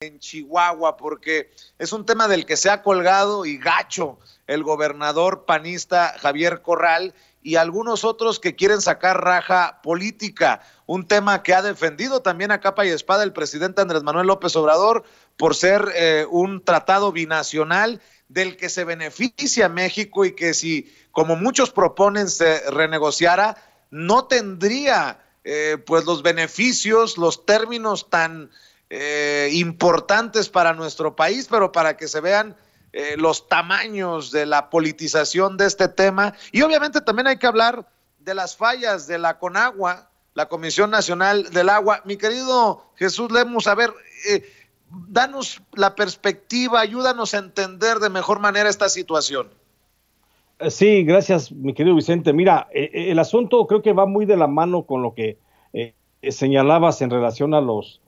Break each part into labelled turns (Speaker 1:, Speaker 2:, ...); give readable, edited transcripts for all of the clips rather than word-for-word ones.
Speaker 1: en Chihuahua, porque es un tema del que se ha colgado y gacho el gobernador panista Javier Corral y algunos otros que quieren sacar raja política, un tema que ha defendido también a capa y espada el presidente Andrés Manuel López Obrador por ser un tratado binacional del que se beneficia México y que si, como muchos proponen, se renegociara, no tendría pues los beneficios, los términos tan importantes para nuestro país, pero para que se vean los tamaños de la politización de este tema. Y obviamente también hay que hablar de las fallas de la CONAGUA, la Comisión Nacional del Agua. Mi querido Jesús Lemus, a ver, danos la perspectiva, ayúdanos a entender de mejor manera esta situación.
Speaker 2: Sí, gracias, mi querido Vicente. Mira, el asunto creo que va muy de la mano con lo que señalabas en relación a los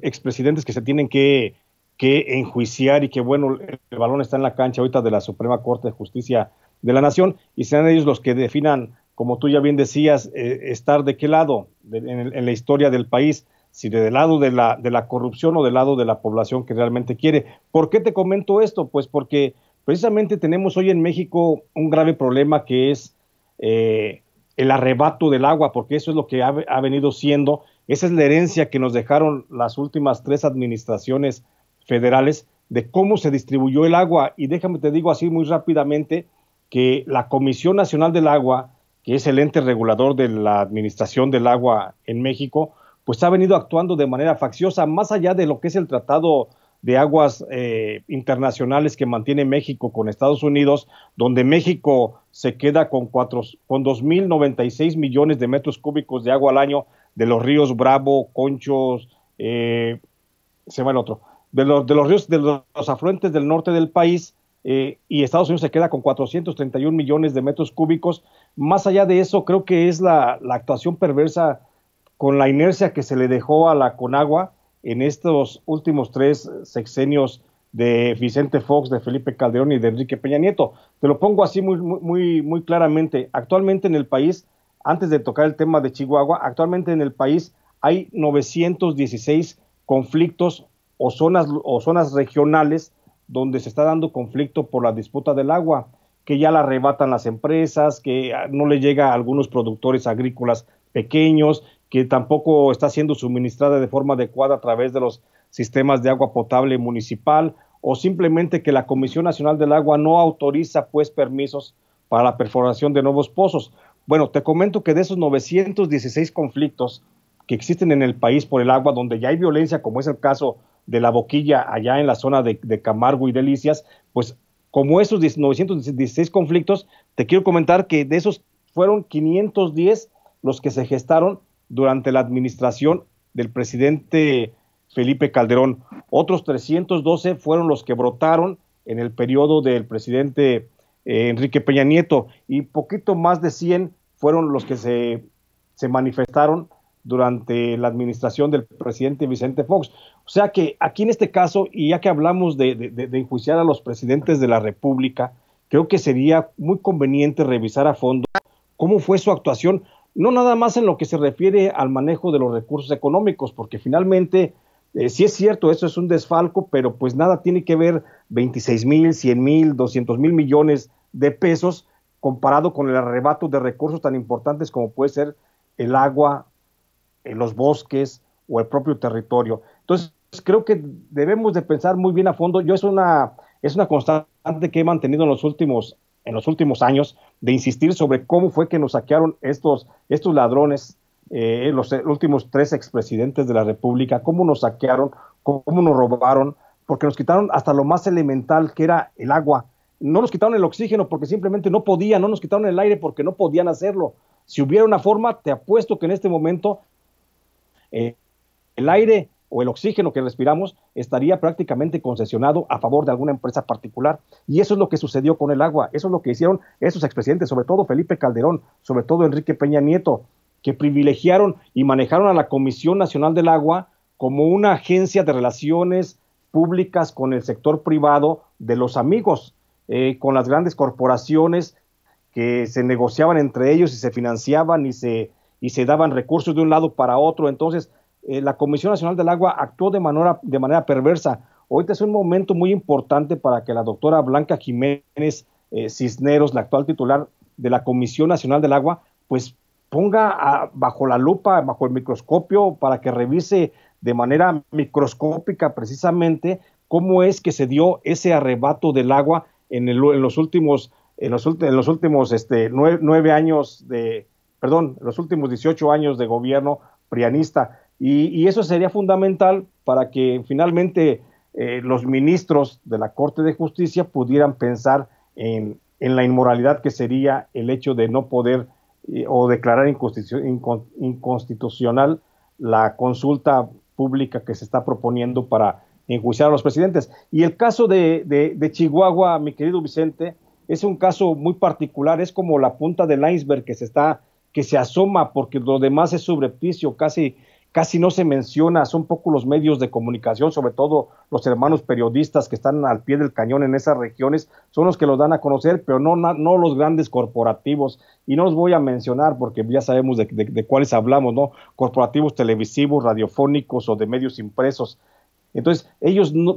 Speaker 2: expresidentes que se tienen que enjuiciar y que, bueno, el balón está en la cancha ahorita de la Suprema Corte de Justicia de la Nación y serán ellos los que definan, como tú ya bien decías, estar de qué lado en la historia del país, si del lado de la corrupción o del lado de la población que realmente quiere. ¿Por qué te comento esto? Pues porque precisamente tenemos hoy en México un grave problema que es el arrebato del agua, porque eso es lo que ha venido siendo. Esa es la herencia que nos dejaron las últimas 3 administraciones federales de cómo se distribuyó el agua. Y déjame te digo así muy rápidamente que la Comisión Nacional del Agua, que es el ente regulador de la administración del agua en México, pues ha venido actuando de manera facciosa, más allá de lo que es el Tratado de Aguas internacionales que mantiene México con Estados Unidos, donde México se queda con 2.096 millones de metros cúbicos de agua al año de los ríos Bravo, Conchos, se va el otro, de los ríos, de los afluentes del norte del país, y Estados Unidos se queda con 431 millones de metros cúbicos. Más allá de eso, creo que es la actuación perversa con la inercia que se le dejó a la Conagua en estos últimos 3 sexenios de Vicente Fox, de Felipe Calderón y de Enrique Peña Nieto. Te lo pongo así muy claramente. Actualmente en el país, antes de tocar el tema de Chihuahua, actualmente en el país hay 916 conflictos o zonas regionales donde se está dando conflicto por la disputa del agua, que ya la arrebatan las empresas, que no le llega a algunos productores agrícolas pequeños, que tampoco está siendo suministrada de forma adecuada a través de los sistemas de agua potable municipal, o simplemente que la Comisión Nacional del Agua no autoriza pues permisos para la perforación de nuevos pozos. Bueno, te comento que de esos 916 conflictos que existen en el país por el agua, donde ya hay violencia, como es el caso de La Boquilla, allá en la zona de Camargo y Delicias, pues como esos 916 conflictos, te quiero comentar que de esos fueron 510 los que se gestaron durante la administración del presidente Felipe Calderón. Otros 312 fueron los que brotaron en el periodo del presidente Enrique Peña Nieto, y poquito más de 100 fueron los que se manifestaron durante la administración del presidente Vicente Fox. O sea que aquí en este caso, y ya que hablamos de enjuiciar a los presidentes de la República, creo que sería muy conveniente revisar a fondo cómo fue su actuación, no nada más en lo que se refiere al manejo de los recursos económicos, porque finalmente, sí es cierto, eso es un desfalco, pero pues nada tiene que ver 26,000, 100,000, 200,000 millones de pesos comparado con el arrebato de recursos tan importantes como puede ser el agua, los bosques o el propio territorio. Entonces, creo que debemos de pensar muy bien a fondo. Yo es una constante que he mantenido en los últimos años, de insistir sobre cómo fue que nos saquearon estos ladrones, los últimos 3 expresidentes de la República, cómo nos saquearon, cómo nos robaron, porque nos quitaron hasta lo más elemental que era el agua. No nos quitaron el oxígeno porque simplemente no podían, no nos quitaron el aire porque no podían hacerlo. Si hubiera una forma, te apuesto que en este momento el aire o el oxígeno que respiramos estaría prácticamente concesionado a favor de alguna empresa particular. Y eso es lo que sucedió con el agua, eso es lo que hicieron esos expresidentes, sobre todo Felipe Calderón, sobre todo Enrique Peña Nieto, que privilegiaron y manejaron a la Comisión Nacional del Agua como una agencia de relaciones públicas con el sector privado de los amigos, con las grandes corporaciones que se negociaban entre ellos y se financiaban y se daban recursos de un lado para otro. Entonces, la Comisión Nacional del Agua actuó de manera perversa. Ahorita es un momento muy importante para que la doctora Blanca Jiménez Cisneros, la actual titular de la Comisión Nacional del Agua, pues ponga bajo la lupa, bajo el microscopio, para que revise de manera microscópica precisamente cómo es que se dio ese arrebato del agua en los últimos 18 años de gobierno prianista. Y eso sería fundamental para que finalmente los ministros de la Corte de Justicia pudieran pensar en la inmoralidad que sería el hecho de no poder o declarar inconstitucional la consulta pública que se está proponiendo para enjuiciar a los presidentes. Y el caso de Chihuahua, mi querido Vicente, es un caso muy particular, es como la punta del iceberg que se asoma, porque lo demás es subrepticio, casi no se menciona, son pocos los medios de comunicación, sobre todo los hermanos periodistas que están al pie del cañón en esas regiones, son los que los dan a conocer, pero no los grandes corporativos, y no los voy a mencionar porque ya sabemos de cuáles hablamos, ¿no? Corporativos televisivos, radiofónicos o de medios impresos. Entonces,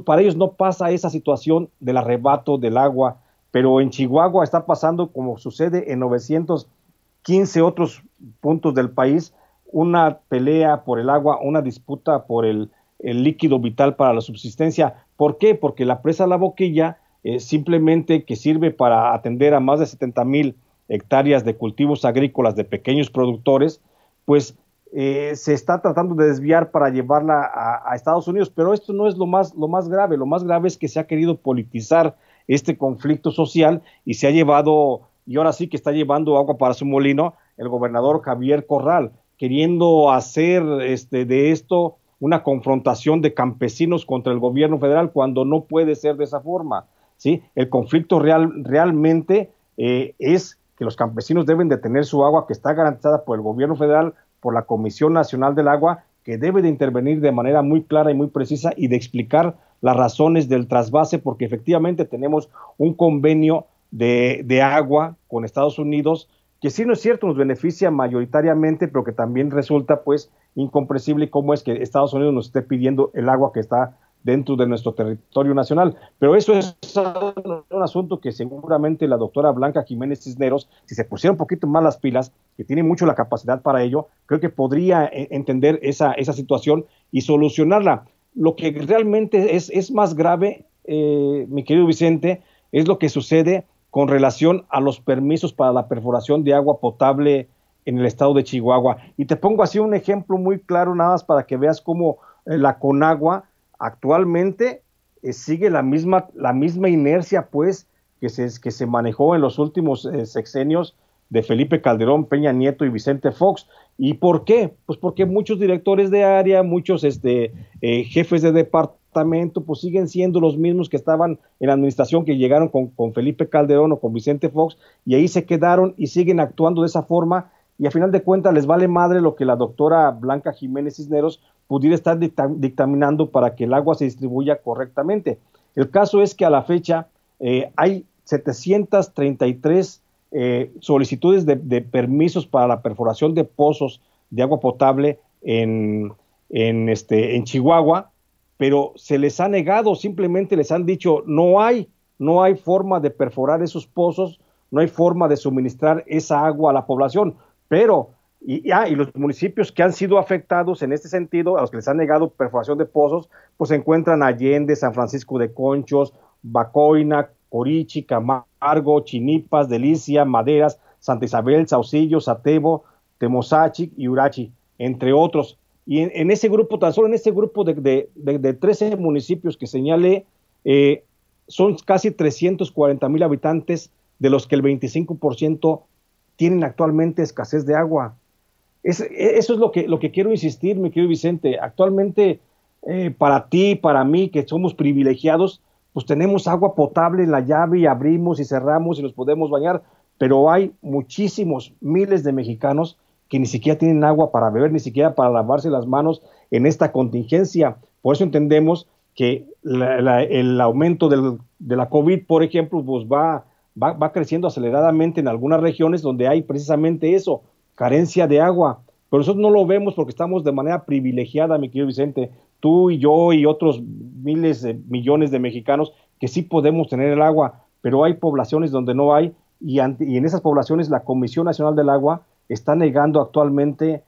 Speaker 2: para ellos no pasa esa situación del arrebato del agua, pero en Chihuahua está pasando como sucede en 915 otros puntos del país, una pelea por el agua, una disputa por el líquido vital para la subsistencia. ¿Por qué? Porque la presa La Boquilla, simplemente que sirve para atender a más de 70,000 hectáreas de cultivos agrícolas de pequeños productores, pues se está tratando de desviar para llevarla a Estados Unidos, pero esto no es lo más grave. Lo más grave es que se ha querido politizar este conflicto social y se ha llevado, y ahora sí que está llevando agua para su molino, el gobernador Javier Corral, queriendo hacer de esto una confrontación de campesinos contra el gobierno federal, cuando no puede ser de esa forma, ¿sí? El conflicto realmente es que los campesinos deben de tener su agua, que está garantizada por el gobierno federal, por la Comisión Nacional del Agua, que debe de intervenir de manera muy clara y muy precisa y de explicar las razones del trasvase, porque efectivamente tenemos un convenio de agua con Estados Unidos, que sí, no es cierto, nos beneficia mayoritariamente, pero que también resulta pues incomprensible cómo es que Estados Unidos nos esté pidiendo el agua que está dentro de nuestro territorio nacional. Pero eso es un asunto que seguramente la doctora Blanca Jiménez Cisneros, si se pusiera un poquito más las pilas, que tiene mucho la capacidad para ello, creo que podría entender esa situación y solucionarla. Lo que realmente es más grave, mi querido Vicente, es lo que sucede con relación a los permisos para la perforación de agua potable en el estado de Chihuahua. Y te pongo así un ejemplo muy claro, nada más para que veas cómo la Conagua actualmente sigue la misma inercia, pues, que se manejó en los últimos sexenios de Felipe Calderón, Peña Nieto y Vicente Fox. ¿Y por qué? Pues porque muchos directores de área, muchos jefes de departamento, pues siguen siendo los mismos que estaban en la administración, que llegaron con Felipe Calderón o con Vicente Fox, y ahí se quedaron y siguen actuando de esa forma, y a final de cuentas les vale madre lo que la doctora Blanca Jiménez Cisneros pudiera estar dictaminando para que el agua se distribuya correctamente. El caso es que a la fecha hay 733 solicitudes de permisos para la perforación de pozos de agua potable en Chihuahua, pero se les ha negado, simplemente les han dicho no hay forma de perforar esos pozos, no hay forma de suministrar esa agua a la población, pero y los municipios que han sido afectados en este sentido, a los que les han negado perforación de pozos, pues se encuentran Allende, San Francisco de Conchos, Bacoina, Corichi, Camargo, Chinipas, Delicia, Maderas, Santa Isabel, Saucillo, Satebo, Temozachic y Urachi, entre otros. Y en ese grupo, tan solo en ese grupo de 13 municipios que señalé, son casi 340,000 habitantes, de los que el 25% tienen actualmente escasez de agua. Eso es lo que quiero insistir, mi querido Vicente. Actualmente, para ti, para mí, que somos privilegiados, pues tenemos agua potable en la llave y abrimos y cerramos y nos podemos bañar, pero hay muchísimos, miles de mexicanos que ni siquiera tienen agua para beber, ni siquiera para lavarse las manos en esta contingencia. Por eso entendemos que el aumento de la COVID, por ejemplo, pues va creciendo aceleradamente en algunas regiones donde hay precisamente eso, carencia de agua, pero nosotros no lo vemos porque estamos de manera privilegiada, mi querido Vicente, tú y yo y otros miles de millones de mexicanos que sí podemos tener el agua, pero hay poblaciones donde no hay, y en esas poblaciones la Comisión Nacional del Agua está negando actualmente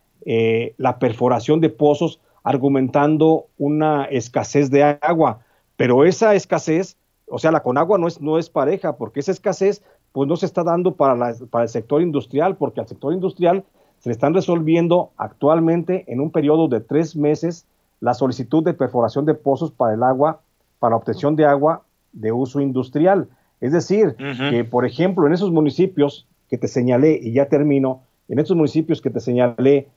Speaker 2: la perforación de pozos, argumentando una escasez de agua, pero esa escasez, o sea, la Conagua no es pareja, porque esa escasez pues no se está dando para el sector industrial, porque al sector industrial se le están resolviendo actualmente en un periodo de 3 meses la solicitud de perforación de pozos para el agua, para la obtención de agua de uso industrial. Es decir, que por ejemplo en esos municipios que te señalé, y ya termino, en estos municipios que te señalé,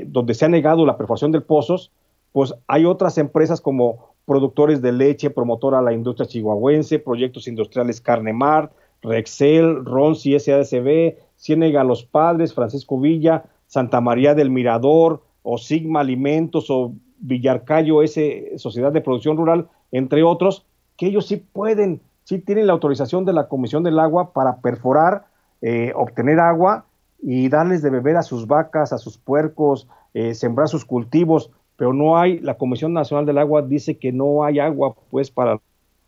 Speaker 2: donde se ha negado la perforación de pozos, pues hay otras empresas como productores de leche, promotora a la industria chihuahuense, proyectos industriales Carnemart, Rexel, Ronci, SADCB, Ciénega Los Padres, Francisco Villa, Santa María del Mirador, o Sigma Alimentos, o Villarcayo, Sociedad de Producción Rural, entre otros, que ellos sí pueden, sí tienen la autorización de la Comisión del Agua para perforar, obtener agua y darles de beber a sus vacas, a sus puercos, sembrar sus cultivos, pero no hay, la Comisión Nacional del Agua dice que no hay agua pues para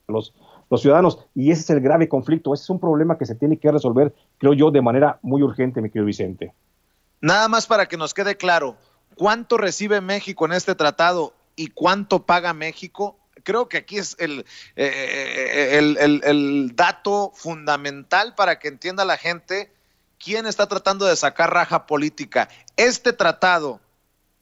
Speaker 2: los ciudadanos, y ese es el grave conflicto, ese es un problema que se tiene que resolver, creo yo, de manera muy urgente, mi querido Vicente.
Speaker 1: Nada más para que nos quede claro, ¿cuánto recibe México en este tratado y cuánto paga México? Creo que aquí es el dato fundamental para que entienda la gente quién está tratando de sacar raja política. Este tratado,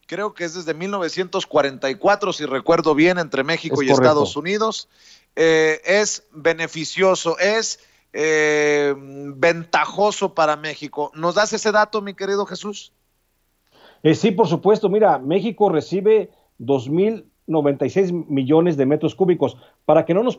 Speaker 1: creo que es desde 1944, si recuerdo bien, entre México y Estados Unidos, es beneficioso, es ventajoso para México. ¿Nos das ese dato, mi querido Jesús?
Speaker 2: Sí, por supuesto. Mira, México recibe 2,096 millones de metros cúbicos. Para que no nos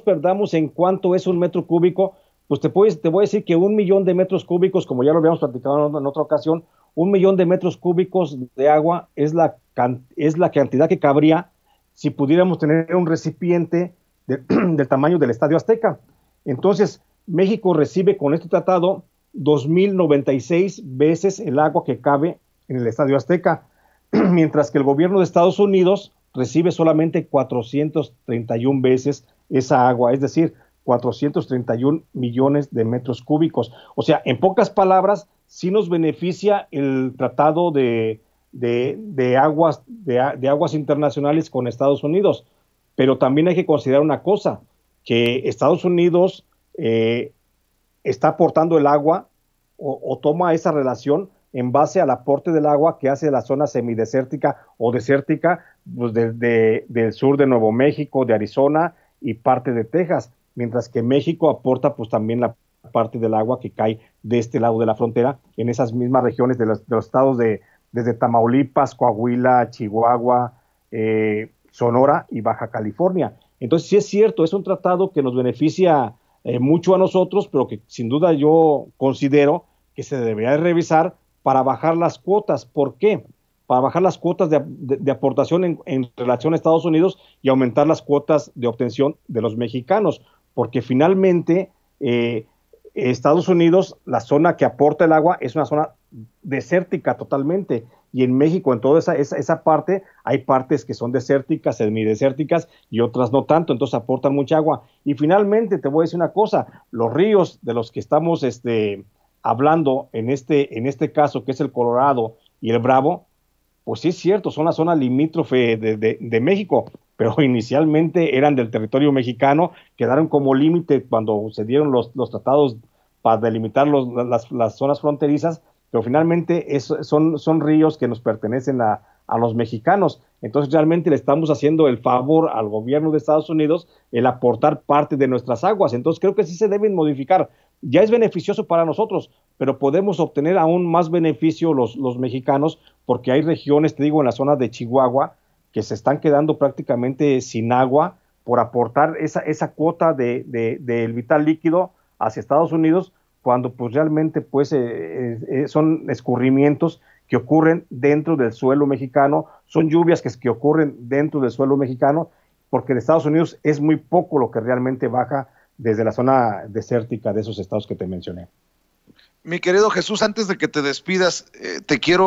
Speaker 2: perdamos en cuánto es un metro cúbico, pues te voy a decir que 1,000,000 de metros cúbicos, como ya lo habíamos platicado en otra ocasión, 1,000,000 de metros cúbicos de agua es la cantidad que cabría si pudiéramos tener un recipiente del tamaño del Estadio Azteca. Entonces, México recibe con este tratado 2,096 veces el agua que cabe en el Estadio Azteca, mientras que el gobierno de Estados Unidos recibe solamente 431 veces esa agua, es decir, 431 millones de metros cúbicos. O sea, en pocas palabras, sí nos beneficia el tratado de aguas internacionales con Estados Unidos, pero también hay que considerar una cosa, que Estados Unidos está aportando el agua o toma esa relación en base al aporte del agua que hace la zona semidesértica o desértica, pues del sur de Nuevo México, de Arizona y parte de Texas, mientras que México aporta pues también la parte del agua que cae de este lado de la frontera, en esas mismas regiones de los estados desde Tamaulipas, Coahuila, Chihuahua, Sonora y Baja California. Entonces sí es cierto, es un tratado que nos beneficia mucho a nosotros, pero que sin duda yo considero que se debería revisar para bajar las cuotas. ¿Por qué? Para bajar las cuotas de aportación en relación a Estados Unidos y aumentar las cuotas de obtención de los mexicanos, porque finalmente Estados Unidos, la zona que aporta el agua es una zona desértica totalmente, y en México, en toda esa parte, hay partes que son desérticas, semidesérticas, y otras no tanto, entonces aportan mucha agua. Y finalmente, te voy a decir una cosa, los ríos de los que estamos hablando en este caso, que es el Colorado y el Bravo, pues sí es cierto, son la zona limítrofe de México, pero inicialmente eran del territorio mexicano, quedaron como límite cuando se dieron los tratados para delimitar las zonas fronterizas, pero finalmente son ríos que nos pertenecen a los mexicanos. Entonces realmente le estamos haciendo el favor al gobierno de Estados Unidos el aportar parte de nuestras aguas. Entonces creo que sí se deben modificar. Ya es beneficioso para nosotros, pero podemos obtener aún más beneficio los mexicanos, porque hay regiones, te digo, en la zona de Chihuahua, que se están quedando prácticamente sin agua por aportar esa cuota del vital líquido hacia Estados Unidos, cuando pues realmente pues son escurrimientos que ocurren dentro del suelo mexicano, son lluvias que ocurren dentro del suelo mexicano, porque en Estados Unidos es muy poco lo que realmente baja desde la zona desértica de esos estados que te mencioné.
Speaker 1: Mi querido Jesús, antes de que te despidas, te quiero